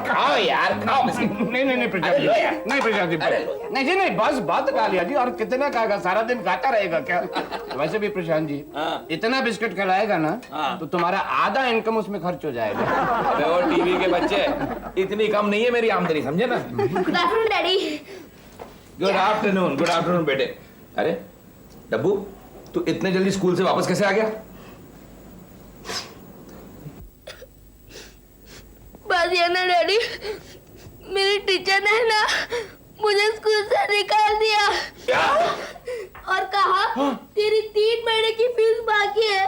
खाओ यार, खाओ। नहीं नहीं नहीं प्रसाद जी, नहीं प्रसाद जी, नहीं जी नहीं, बस बहुत खा लिया जी। और कितना खाएगा, सारा दिन खाता रहेगा क्या? वैसे भी प्रशांत जी, इतना बिस्किट खिलाएगा ना तो तुम्हारा आधा इनकम उसमें खर्च हो जाएगा। अबे वो टीवी के बच्चे, इतनी कम नहीं है मेरी आमदनी, समझे ना? Good afternoon daddy. Good afternoon, good afternoon बेटे। अरे डब्बू, तू इतने जल्दी स्कूल से वापस कैसे आ गया? बात ये ना डैडी, मेरी टीचर ने ना मुझे स्कूल से निकाल दिया। क्या? और कहा तेरी 3 महीने की फीस बाकी है,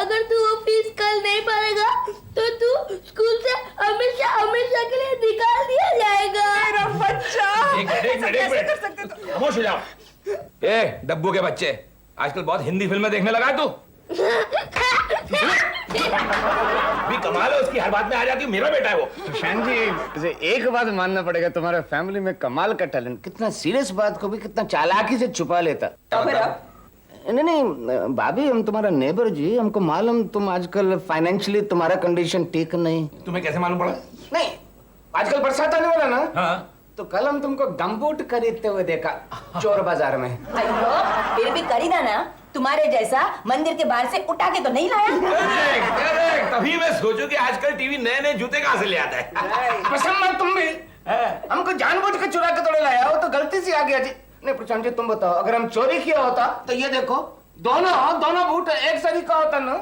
अगर तू वो फीस कल नहीं भरेगा तो तू स्कूल से हमेशा हमेशा के लिए निकाल दिया जाएगा। मेरा बच्चा, एक मिनट, खामोश हो जाओ। ए डब्बू के बच्चे, आजकल बहुत हिंदी फिल्में देखने लगा है तू। भी कमाल है उसकी, हर बात में आ जाती है मेरा बेटा है वो। प्रशांत जी, इसे एक बात मानना पड़ेगा, तुम्हारे फैमिली में कमाल का टैलेंट, कितना सीरियस बात को भी कितना चालाकी से छुपा लेता। नहीं नहीं भाभी, हम तुम्हारा नेबर जी, हमको मालूम तुम आजकल फाइनेंशियली तुम्हारा कंडीशन ठीक नहीं। तुम्हें कैसे मालूम पड़ा? नहीं, आजकल बरसात आने वाला ना, हाँ। तो कल हम तुमको गमबूट खरीदते हुए देखा चोर बाजार में। अयो, फिर भी करीदा ना, तुम्हारे जैसा मंदिर के बाहर से उठा के तो नहीं लाया। करेक्ट, तभी मैं सोचूं कि आजकल टीवी नए नए जूते कहां से ले आता है। पसंद मत तुम भी, हमको जानबूझ के चुरा के थोड़े लाया हो, तो गलती से आ गया जी। नहीं प्रशांत जी, तुम बताओ, अगर हम चोरी किया होता तो ये देखो, दोनों बूट एक सरी का होता ना।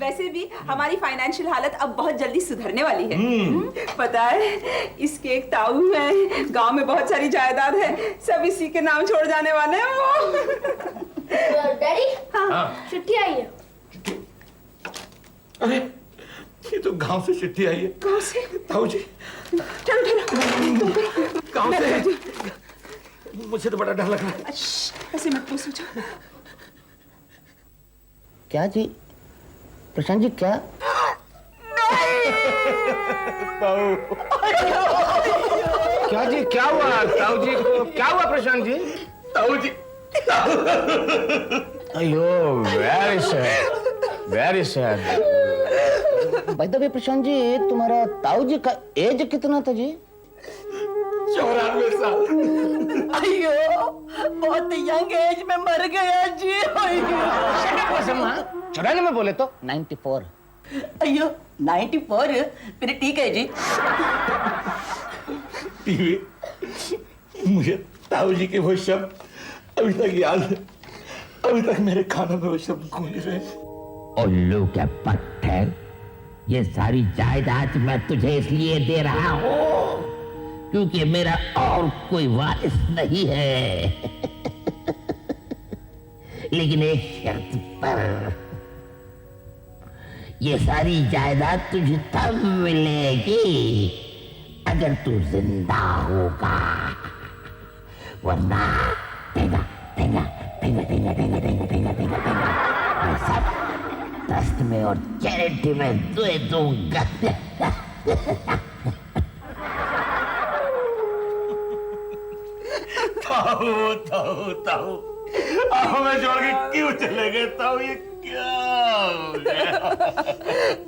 वैसे भी हमारी फाइनेंशियल हालत अब बहुत जल्दी सुधरने वाली है। पता है, इसके एक ताऊ है, गांव में बहुत सारी जायदाद है, सब इसी के नाम छोड़ जाने वाले हैं वो। डैडी, चिट्ठी आई है। अरे ये तो गांव से चिट्ठी आई है। गांव से? ताऊ जी, चलो गांव से? मुझे तो बड़ा डर लग रहा है। ऐसे मत पूछो। क्या जी प्रशांत जी, क्या? क्या जी, क्या हुआ ताऊ जी को? क्या हुआ प्रशांत जी? ताऊ जी, अयो, very sad, very sad. By the way Prashant ji, तुम्हारा ताऊ जी का एज कितना था जी? 94 साल। अयो, बहुत यंग एज में मर गया जी। चुराने में बोले तो 94। अयो, 94? फिर ठीक है जी। टीवी, मुझे ताऊ जी के वो शब्द अभी तक याद है, अभी तक मेरे कानों में वो शब्द गूंज रहे हैं। उल्लू के पत्थर, ये सारी जायदाद मैं तुझे इसलिए दे रहा हूँ क्योंकि मेरा और कोई वारिस नहीं है। लेकिन एक शर्त पर, ये सारी जायदाद तुझे तब मिलेगी अगर तू जिंदा होगा, वरना देगा देगा देगा देगा देगा देगा देगा देगा देगा मैं सब ट्रस्ट में और चैरिटी में दे दूंगा। ताऊ ताऊ ताऊ, हमें छोड़ के क्यों चले गए ताऊ? ये क्या हो गया?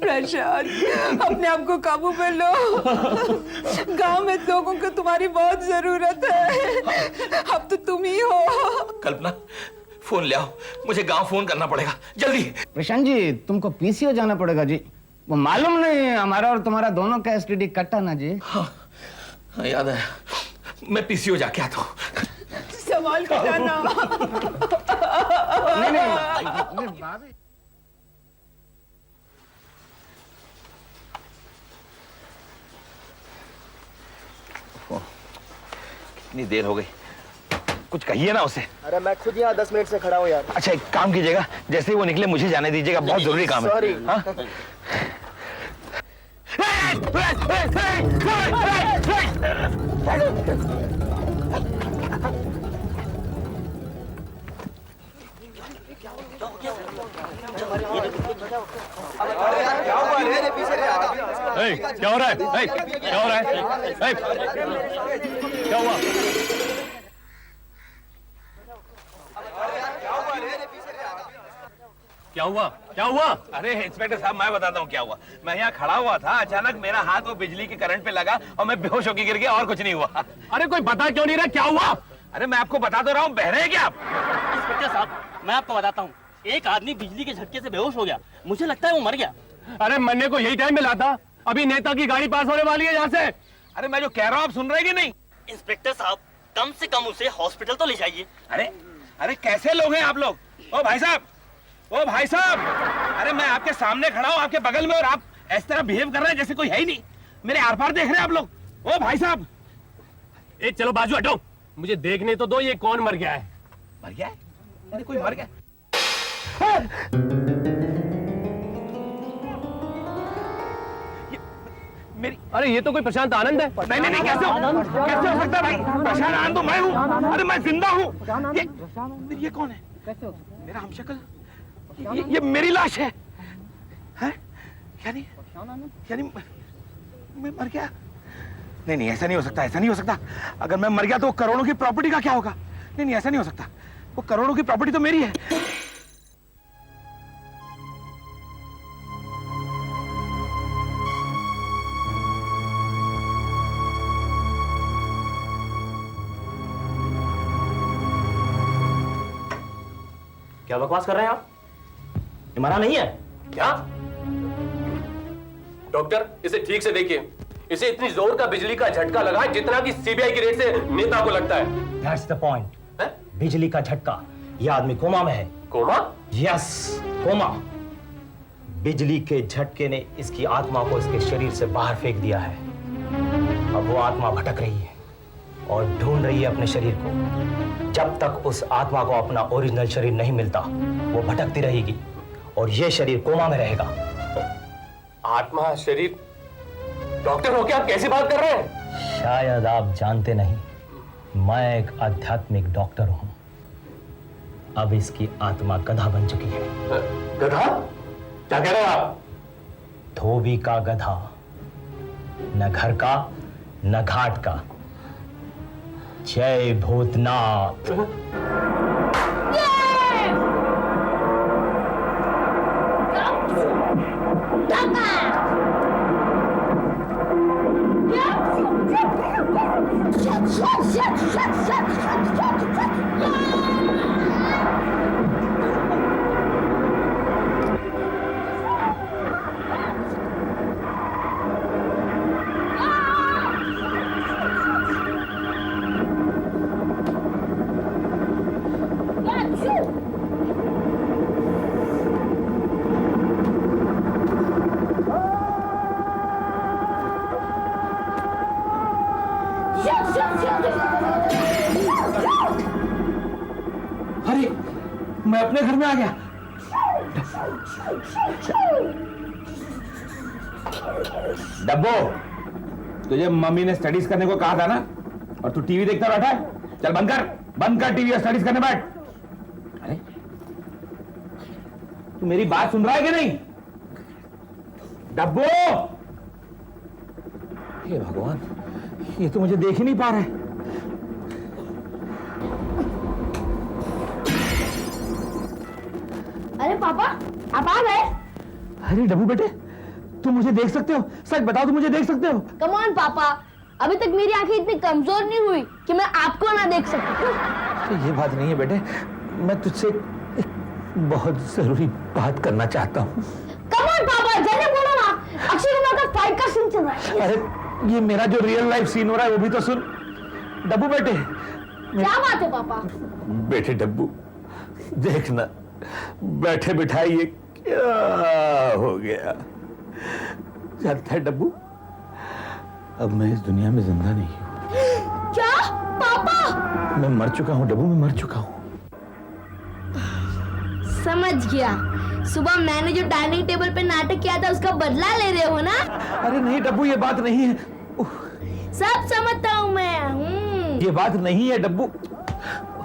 प्रशांत, अपने आप को काबू में लो। गांव में लोगों को तुम्हारी बहुत जरूरत है, अब तो तुम ही हो। कल्पना, फोन ले आओ, मुझे गांव फोन करना पड़ेगा जल्दी। प्रशांत जी, तुमको पीसीओ जाना पड़ेगा जी, वो मालूम नहीं हमारा और तुम्हारा दोनों का एसटीडी कटा ना जी। हाँ, याद है, मैं पीसीओ जाके आता हूँ। संभाल के जाना। नहीं भाभी, कितनी देर हो गई, कुछ कहिए ना उसे। अरे मैं खुद यहाँ 10 मिनट से खड़ा हूँ यार। अच्छा, एक काम कीजिएगा, जैसे ही वो निकले मुझे जाने दीजिएगा, बहुत जरूरी काम है। सॉरी। हाँ? क्या हो रहा है? क्या हो रहा है? क्या हुआ? क्या हुआ क्या हुआ? अरे इंस्पेक्टर साहब मैं बताता हूँ क्या हुआ। मैं यहाँ खड़ा हुआ था, अचानक मेरा हाथ वो बिजली के करंट पे लगा और मैं बेहोश होकर गिर गया और कुछ नहीं हुआ। अरे कोई बता क्यों नहीं रहा क्या हुआ? अरे मैं आपको बता तो रहा हूँ, बहरे हैं क्या आप? इंस्पेक्टर साहब मैं आपको बताता हूँ, एक आदमी बिजली के झटके से बेहोश हो गया, मुझे लगता है वो मर गया। अरे मरने को यही टाइम मिला था, अभी नेता की गाड़ी पास होने वाली है यहाँ से। अरे मैं जो कह रहा हूँ आप सुन रहे हैं कि नहीं? इंस्पेक्टर साहब कम से कम उसे हॉस्पिटल तो ले जाइए। अरे अरे कैसे लोग हैं आप लोग? ओ भाई साहब, ओ भाई साहब, अरे मैं आपके सामने खड़ा हूँ आपके बगल में और आप इस तरह बिहेव कर रहे हैं जैसे कोई है ही नहीं। मेरे आर पार देख रहे हैं आप लोग। ओ भाई साहब, ए चलो बाजू हटो, मुझे देखने तो दो ये कौन मर गया है। मर गया है? अरे कोई मर गया? मेरी अरे ये तो कोई प्रशांत आनंद है। नहीं नहीं नहीं, कैसे हो सकता है भाई? प्रशांत आनंद तो मैं हूँ। अरे मैं जिंदा हूँ। ये कौन है? मेरा हमशक्ल? ये मेरी लाश है? हैं? यानी मैं मर गया? नहीं नहीं ऐसा नहीं हो सकता, ऐसा नहीं हो सकता। अगर मैं मर गया तो करोड़ों की प्रॉपर्टी का क्या होगा? नहीं नहीं ऐसा नहीं हो सकता, वो करोड़ों की प्रॉपर्टी तो मेरी है। क्या बकवास कर रहे हैं आप? ये मरा नहीं है क्या? डॉक्टर इसे ठीक से देखिए, इसे इतनी जोर का बिजली का झटका लगा है जितना कि सीबीआई की रेड से नेता को लगता है। That's the point. बिजली का झटका, यह आदमी कोमा में है। कोमा? Yes, coma. बिजली के झटके ने इसकी आत्मा को इसके शरीर से बाहर फेंक दिया है। अब वो आत्मा भटक रही है और ढूंढ रही है अपने शरीर को। जब तक उस आत्मा को अपना ओरिजिनल शरीर नहीं मिलता, वो भटकती रहेगी और ये शरीर कोमा में रहेगा। आत्मा शरीर? डॉक्टर हो क्या आप कैसी बात कर रहे हैं? शायद आप जानते नहीं, मैं एक आध्यात्मिक डॉक्टर हूं। अब इसकी आत्मा गधा बन चुकी है। गधा? क्या कह रहे हैं आप? धोबी का गधा, न घर का न घाट का। जय भूतनाथ। अरे मैं अपने घर में आ गया। डब्बो, तुझे मम्मी ने स्टडीज करने को कहा था ना, और तू टीवी देखता बैठा है? चल बंद कर टीवी और स्टडीज करने बैठ। अरे तू मेरी बात सुन रहा है कि नहीं? डब्बो, हे भगवान, ये तो मुझे देख ही नहीं पा रहा है। अरे पापा, आप आ गए? अरे डब्बू बेटे, तुम मुझे देख सकते हो? सच बताओ, तुम मुझे देख सकते हो? कम ऑन पापा, अभी तक मेरी आंखें इतनी कमजोर नहीं हुई कि मैं आपको ना देख सकूं। ये बात नहीं है बेटे, मैं तुझसे एक बहुत जरूरी बात करना चाहता हूँ। कम ऑन पापा, जल्दी बोलो ना। अक्षय कुमार का फाइट का सीन चल रहा है। अरे ये मेरा जो रियल लाइफ सीन हो रहा है वो भी तो सुन। डब्बू बेटे। क्या बात है पापा? बेटे डब्बू, देखना बैठे बिठाए ये क्या हो गया। जानता है डब्बू, अब मैं इस दुनिया में जिंदा नहीं हूँ। क्या पापा? मैं मर चुका हूँ डब्बू, मैं मर चुका हूँ। समझ गया। सुबह मैंने जो डाइनिंग टेबल पे नाटक किया था उसका बदला ले रहे हो ना? अरे नहीं डब्बू, ये बात नहीं है। सब समझता हूँ मैं। ये बात नहीं है डब्बू।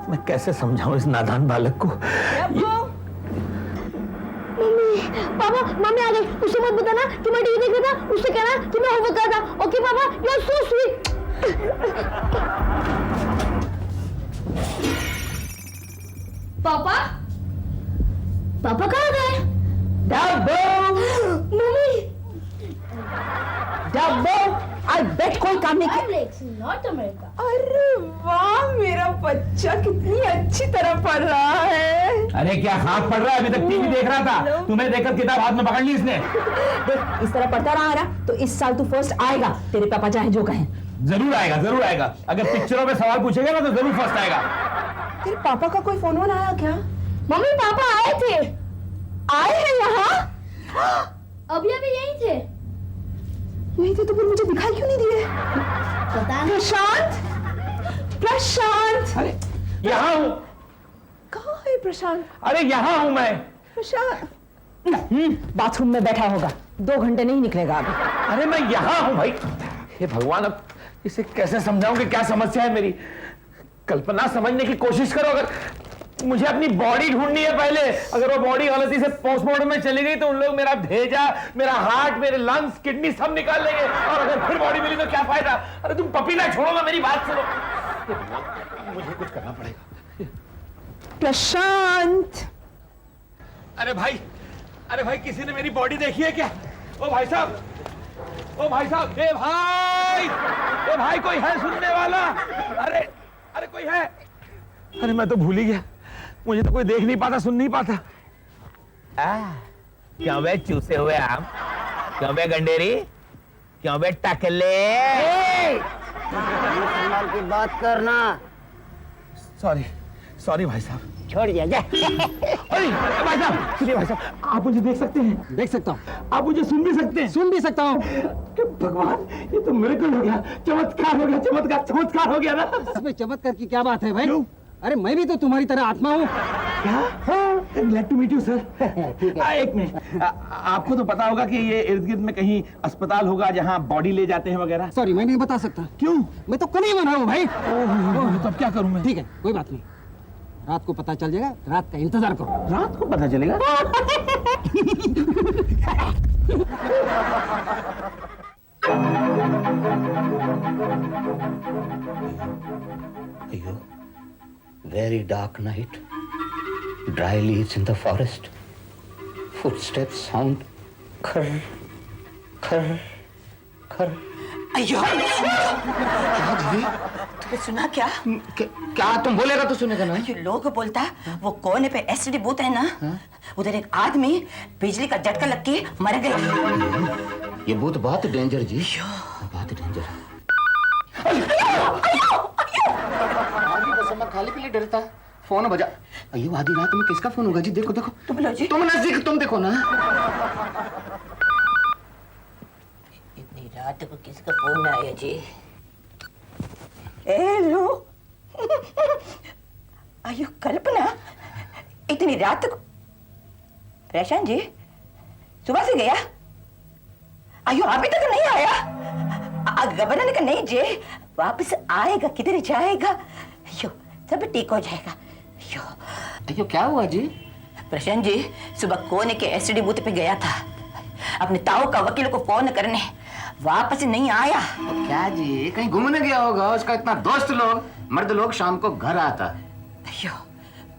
मैं कैसे समझाऊं इस नादान बालक को। मम्मी, पापा, मम्मी आ गई। उसे मत बताना कि मैं टीवी देख रहा था। उससे कहना कि मैं होमवर्क कर रहा था। ओके पापा, यू आर सो स्वीट। पापा, पापा कहाँ गए? मम्मी। आई बेट कोई काम नहीं किया। North America. अरे वाह, मेरा बच्चा कितनी अच्छी तरह पढ़ रहा है। अरे क्या खास पढ़ रहा है? अभी तक टीवी देख रहा था, तुम्हें देखकर किताब हाथ में पकड़ ली इसने। देख, इस तरह पढ़ता रहा ना तो इस साल तू फर्स्ट आएगा, तेरे पापा चाहे जो कहें। जरूर आएगा, जरूर आएगा। अगर पिक्चरों में सवाल पूछेगा ना तो जरूर फर्स्ट आएगा। तेरे पापा का कोई फोन वोन आया क्या? मम्मी पापा आए थे। आए हैं यहाँ? अभी अभी यही थे। यही थे तो फिर मुझे दिखाई क्यों नहीं दिए? पता नहीं। प्रशांत, प्रशांत। अरे यहाँ हूँ। कहाँ है प्रशांत? अरे यहाँ हूँ मैं। प्रशांत बाथरूम में बैठा होगा, 2 घंटे नहीं निकलेगा अभी। अरे मैं यहाँ हूँ भाई। हे भगवान, अब इसे कैसे समझाऊं कि क्या समस्या है मेरी। कल्पना समझने की कोशिश करो। अगर मुझे अपनी बॉडी ढूंढनी है पहले, अगर वो बॉडी गलती से पोस्टमार्टम में चली गई तो उन लोग मेरा भेजा, मेरा हार्ट, मेरे लंग्स, किडनी सब निकाल लेंगे। और अगर फिर बॉडी मिली तो क्या फायदा? अरे तुम पपीना छोड़ो ना, मेरी बात सुनो। मुझे कुछ करना पड़ेगा। प्रशांत। अरे भाई किसी ने मेरी बॉडी देखी है क्या? ओ भाई साहब, ओ भाई साहब, ए भाई कोई है सुनने वाला? अरे कोई है? अरे मैं तो भूल ही गया, मुझे तो कोई देख नहीं पाता, सुन नहीं पाता। क्यों बे चूसे हुए आम? क्यों बे गंडेरी? क्यों बे टकले? संभाल की बात करना। सॉरी भाई साहब। छोड़ दिया जा। अरे भाई साहब, सुनिए भाई साहब, आप मुझे देख सकते हैं? देख सकता हूँ। आप मुझे सुन भी सकते हैं? सुन भी सकता हूँ। भगवान, ये तो मिरेकल हो गया, चमत्कार हो गया, चमत्कार हो गया ना। इसमें चमत्कार की क्या बात है भाई? क्यों? अरे मैं भी तो तुम्हारी तरह आत्मा हूँ। क्या? Glad to meet you sir. एक मिनट, आपको तो पता होगा कि ये इर्द गिर्द में कहीं अस्पताल होगा जहाँ बॉडी ले जाते हैं वगैरह। सॉरी, मैं नहीं बता सकता। क्यों? मैं तो कल ही बना हूँ भाई। तब क्या करूँ मैं? ठीक है, कोई बात नहीं, रात को पता चल जाएगा, रात का इंतजार करो। रात को पता चलेगा? अयो, very dark night. Dry leaves in the forest. Footsteps sound. Khar, khar, khar. अयो तुमने सुना क्या? क्या तुम बोलेगा तो सुनेगा ना? ये लोग बोलता वो कोने पे एसटीडी बूथ है ना, उधर एक आदमी बिजली का झटका लग के मर गया। ये बूथ बहुत डेंजर जी, बहुत डेंजर। बस मैं खाली पीले डरता। फोन बजा। अयो आधी रात में किसका फोन होगा जी? देखो देखो। तुम लो जी। तुम नजदीक, तुम देखो ना। इतनी रात को किसका फोन आया जी? हेलो। अयो कल्पना, इतनी रात को? प्रशांत जी सुबह से गया? अयो अभी तक नहीं आया? घबराने का नहीं जी, वापस आएगा, किधर जाएगा? अयो सब ठीक हो जाएगा। अयो क्या हुआ जी? प्रशांत जी सुबह कोने के एसटीडी बूथ पे गया था अपने ताऊ का वकील को फोन करने, वापस नहीं आया। तो क्या जी, कहीं घूमने गया होगा? उसका इतना दोस्त लोग, मर्द लोग शाम को घर आता। अयो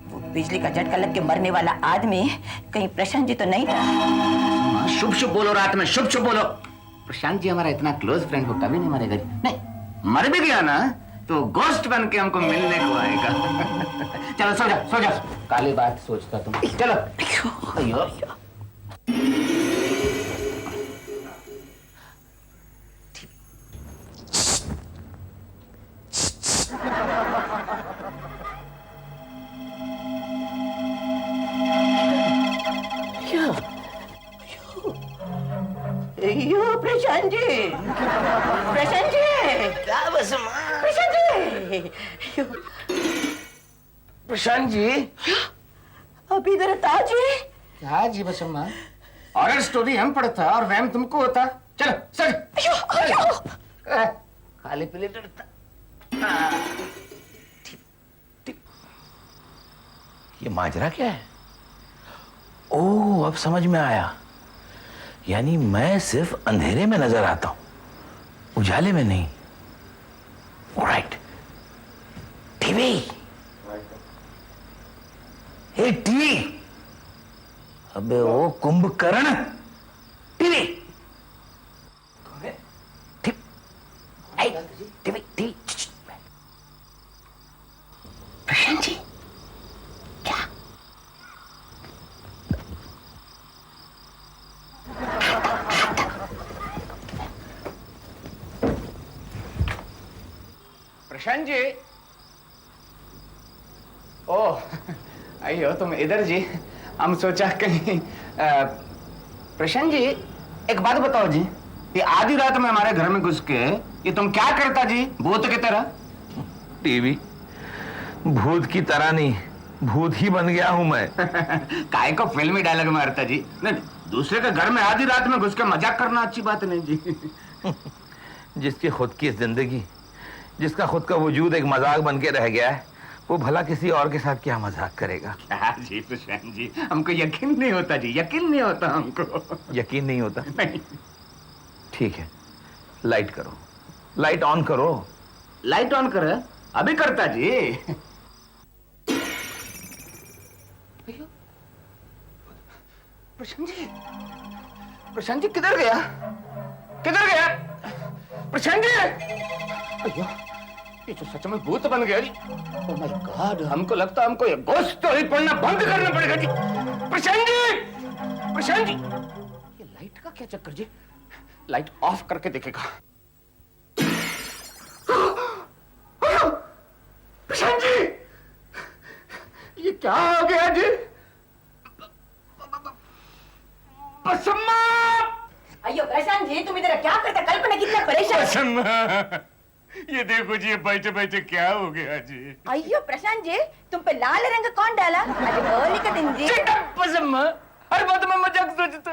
वो बिजली का झटका लग के मरने वाला आदमी कहीं प्रशांत जी तो नहीं था? शुभ शुभ बोलो, रात में शुभ शुभ बोलो। प्रशांत जी हमारा इतना क्लोज फ्रेंड हो, कभी नहीं मरेगा जी। नहीं, मर भी गया ना तो गोस्ट बन के हमको मिलने को आएगा। चलो सो जाओ, सो जाओ। काली बात सोचता तुम। चलो। अयो प्रशांत जी, प्रशांत जी क्या बस प्रशांत जी, प्रशांत जी अभी इधर था जी। क्या जी बस हॉरर स्टोरी हम पढ़ता और वहम तुमको होता। चलो सर। खाली पीले डरता। ये माजरा क्या है? ओह, अब समझ में आया। यानी मैं सिर्फ अंधेरे में नजर आता हूं, उजाले में नहीं। ऑलराइट। टीवी, हे टीवी, अबे ओ कुंभकर्ण, टीवी टीवी प्रशांत जी, क्या? प्रशांत जी, ओह आई हो तुम इधर जी। हम सोचा कहीं प्रशांत जी एक बात बताओ जी, ये आधी रात में हमारे घर में घुस के ये तुम क्या करता जी भूत की तरह? टीवी भूत की तरह नहीं, भूत ही बन गया हूं मैं। काय को फिल्मी डायलॉग मारता जी? नहीं दूसरे के घर में आधी रात में घुस के मजाक करना अच्छी बात नहीं जी। जिसकी खुद की जिंदगी, जिसका खुद का वजूद एक मजाक बन के रह गया है, वो भला किसी और के साथ क्या मजाक करेगा? क्या जी प्रशांत जी, हमको यकीन नहीं होता जी, यकीन नहीं होता हमको। यकीन नहीं होता? नहीं। ठीक है, लाइट करो, लाइट ऑन करो। लाइट ऑन कर, अभी करता जी। प्रशांत जी, प्रशांत जी किधर गया? किधर गया प्रशांत जी? अयो, ये तो सच में भूत बन गया जी। ओह माय गॉड, हमको लगता है हमको ये घोस्ट स्टोरी पढ़ना बंद करना पड़ेगा जी। प्रशांत जी, प्रशांत जी, ये लाइट का क्या चक्कर जी? लाइट ऑफ करके देखेगा। प्रशांत जी, ये क्या हो गया जी? पसम्मा! अयो प्रशांत जी, तुम इधर क्या करते? कल्पना कितना परेशान। पसम्मा! ये देखो जी, ये बैठे बैठे क्या हो गया जी? अयो प्रशांत जी, तुम पे लाल रंग कौन डाला? आज होली का दिन जी। पसम्मा! हर बात में मजाक सोचता।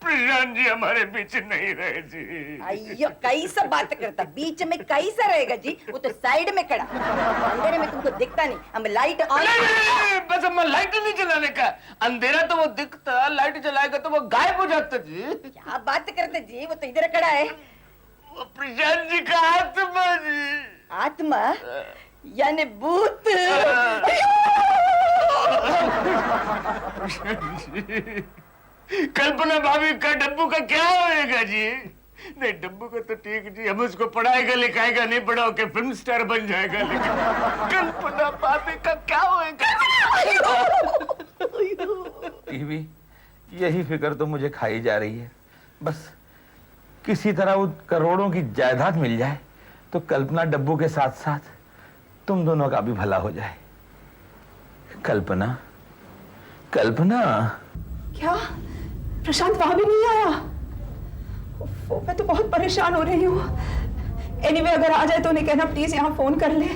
प्रशांत जी हमारे बीच नहीं रहे जी। अयो कैसा बात करता, बीच में कैसा रहेगा जी? वो तो साइड में खड़ा, अंधेरे में तुमको दिखता नहीं। हम लाइट ऑन। नहीं, बस हम लाइट नहीं जलाने का, अंधेरा तो वो दिखता, लाइट जलाएगा तो वो गायब हो जाता जी। क्या बात करते जी? वो तो इधर खड़ा है। वो प्रशांत जी का आत्मा जी। आत्मा यानी भूत? कल्पना भाभी का डब्बू का क्या होएगा जी? नहीं डब्बू का तो ठीक जी, हम उसको पढ़ाएगा लिखाएगा, नहीं बड़ा होके फिल्म स्टार बन जाएगा, लेकिन कल्पना भाभी का क्या होएगा? टीवी, यही फिक्र तो मुझे खाई जा रही है। बस किसी तरह वो करोड़ों की जायदाद मिल जाए तो कल्पना डब्बू के साथ साथ तुम दोनों का भी भला हो जाए। कल्पना, कल्पना। क्या प्रशांत वहां भी नहीं आया? उफ़, मैं तो बहुत परेशान हो रही हूँ। एनीवे अगर आ जाए तो उन्हें कहना प्लीज यहाँ फोन कर ले।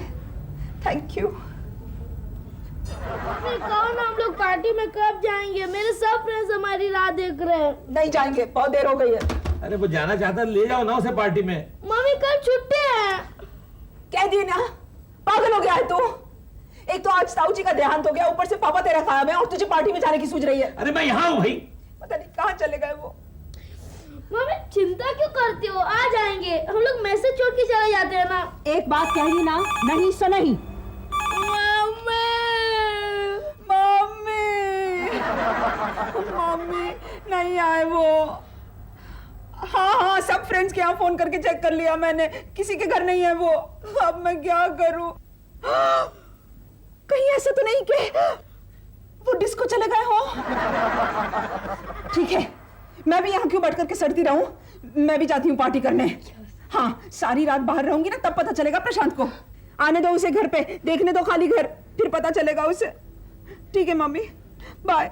Thank you. कहो ना हम लोग पार्टी में कब जाएंगे? मेरे सब फ्रेंड्स हमारी राह देख रहे हैं। नहीं जाएंगे, बहुत देर हो गई है। अरे वो जाना चाहता ले जाओ ना उसे पार्टी में। मम्मी कल छुट्टी है। कह दिए ना, पागल हो गया है तू। एक तो आज ताऊ जी का देहांत हो गया, ऊपर से पापा तेरा खाया में, और तुझे पार्टी में जाने की सूझ रही है। अरे मैं यहाँ हूँ भाई। पता नहीं कहाँ चले गए वो। मम्मी चिंता क्यों करती हो? आ जाएंगे, हम लोग मैसेज छोड़ के चले जाते हैं ना। एक बात कह दी ना, नहीं सो नहीं। मम्मी नहीं आए वो। हाँ सब फ्रेंड्स के यहाँ फोन करके चेक कर लिया मैंने, किसी के घर नहीं है वो। अब मैं क्या करूं? कहीं ऐसा तो नहीं कि वो डिस्को चले गए हो? ठीक है, मैं भी यहाँ क्यों बैठ करके सड़ती रहूं? मैं भी जाती हूँ पार्टी करने। हाँ सारी रात बाहर रहूंगी ना, तब पता चलेगा प्रशांत को। आने दो उसे घर पे, देखने दो खाली घर, फिर पता चलेगा उसे। ठीक है मम्मी, बाय।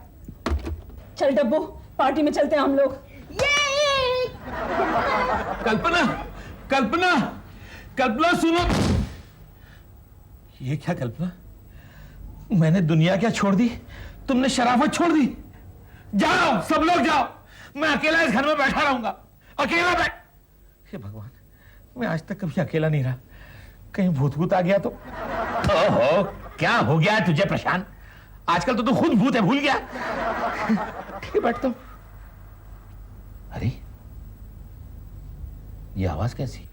चल डब्बू, पार्टी में चलते हैं हम लोग। कल्पना, कल्पना, कल्पना सुनो। ये क्या कल्पना? मैंने दुनिया क्या छोड़ दी, तुमने शराफत छोड़ दी। जाओ सब लोग जाओ, मैं अकेला इस घर में बैठा रहूंगा, अकेला हे भगवान, मैं आज तक कभी अकेला नहीं रहा, कहीं भूत भूत आ गया तो। ओहो, क्या हो गया है तुझे प्रशांत? आजकल तो तू खुद भूत है, भूल गया। ठीक है बैठता हूं। अरे ये आवाज कैसी?